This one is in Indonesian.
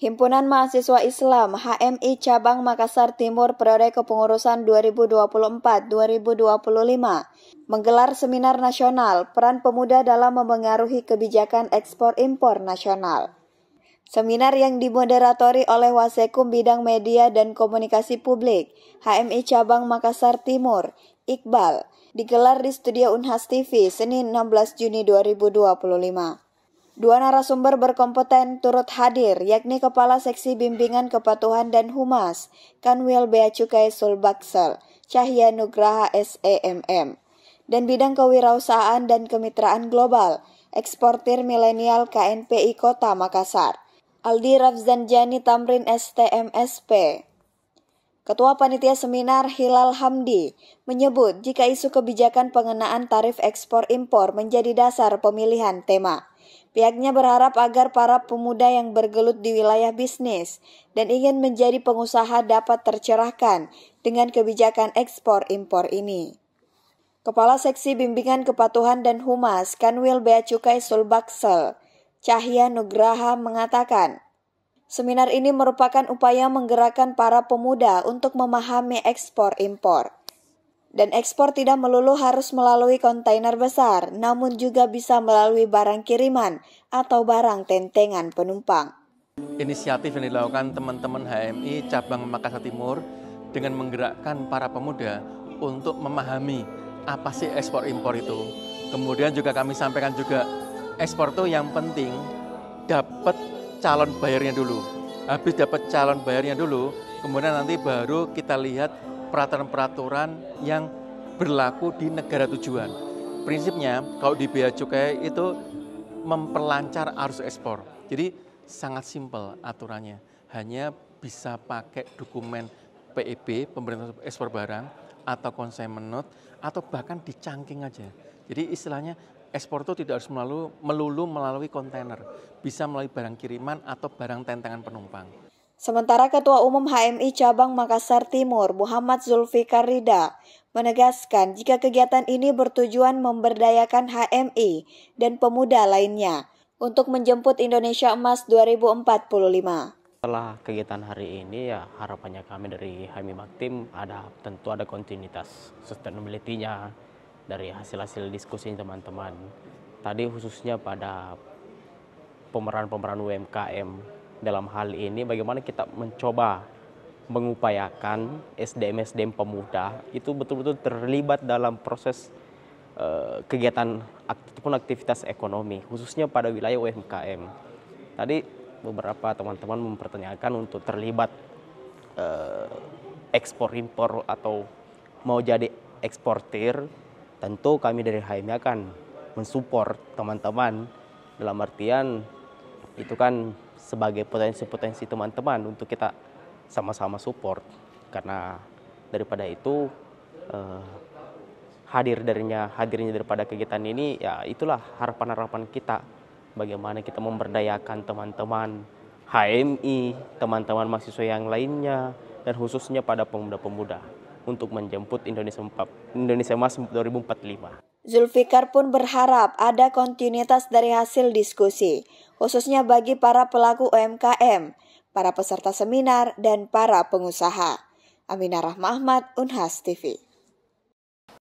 Himpunan Mahasiswa Islam HMI Cabang Makassar Timur periode kepengurusan 2024-2025 menggelar seminar nasional Peran Pemuda dalam Memengaruhi Kebijakan Ekspor-Impor Nasional. Seminar yang dimoderatori oleh Wasekum Bidang Media dan Komunikasi Publik HMI Cabang Makassar Timur, Iqbal, digelar di Studio Unhas TV Senin 16 Juni 2025. Dua narasumber berkompeten turut hadir, yakni Kepala Seksi Bimbingan Kepatuhan dan Humas, Kanwil Bea Cukai Sulbaksel, Cahya Nugraha SEMM, dan Bidang Kewirausahaan dan Kemitraan Global, Eksportir Milenial KNPI Kota Makassar, Aldi Rafzanjani Tamrin STMSP. Ketua Panitia Seminar Hilal Hamdi menyebut jika isu kebijakan pengenaan tarif ekspor-impor menjadi dasar pemilihan tema. Pihaknya berharap agar para pemuda yang bergelut di wilayah bisnis dan ingin menjadi pengusaha dapat tercerahkan dengan kebijakan ekspor-impor ini. Kepala Seksi Bimbingan Kepatuhan dan Humas Kanwil Bea Cukai Sulbaksel, Cahya Nugraha mengatakan, seminar ini merupakan upaya menggerakkan para pemuda untuk memahami ekspor-impor. Dan ekspor tidak melulu harus melalui kontainer besar, namun juga bisa melalui barang kiriman atau barang tentengan penumpang. Inisiatif yang dilakukan teman-teman HMI Cabang Makassar Timur dengan menggerakkan para pemuda untuk memahami apa sih ekspor-impor itu. Kemudian juga kami sampaikan juga ekspor itu yang penting dapat calon bayarnya dulu. Habis dapat calon bayarnya dulu, kemudian nanti baru kita lihat peraturan-peraturan yang berlaku di negara tujuan. Prinsipnya kalau di bea cukai itu memperlancar arus ekspor. Jadi sangat simpel aturannya. Hanya bisa pakai dokumen PEB, pemberitahuan ekspor barang, atau consignment note, atau bahkan dicangking aja. Jadi istilahnya ekspor itu tidak harus melulu melalui kontainer. Bisa melalui barang kiriman atau barang tentengan penumpang. Sementara Ketua Umum HMI Cabang Makassar Timur, Muhammad Zulfikar Rida, menegaskan jika kegiatan ini bertujuan memberdayakan HMI dan pemuda lainnya untuk menjemput Indonesia Emas 2045. Setelah kegiatan hari ini, ya harapannya kami dari HMI Maktim tentu ada kontinuitas sustainability-nya dari hasil-hasil diskusi teman-teman. Tadi khususnya pada pemeran UMKM. Dalam hal ini bagaimana kita mencoba mengupayakan SDM pemuda itu betul-betul terlibat dalam proses kegiatan ataupun aktivitas ekonomi, khususnya pada wilayah UMKM. Tadi beberapa teman-teman mempertanyakan untuk terlibat ekspor-impor atau mau jadi eksportir. Tentu kami dari HMI akan mensupport teman-teman dalam artian itu kan sebagai potensi-potensi teman-teman untuk kita sama-sama support. Karena daripada itu hadirnya daripada kegiatan ini, ya itulah harapan-harapan kita. Bagaimana kita memberdayakan teman-teman HMI, teman-teman mahasiswa yang lainnya, dan khususnya pada pemuda-pemuda untuk menjemput Indonesia Emas 2045. Zulfikar pun berharap ada kontinuitas dari hasil diskusi, khususnya bagi para pelaku UMKM, para peserta seminar, dan para pengusaha. Aminah Rahma Ahmad, Unhas TV.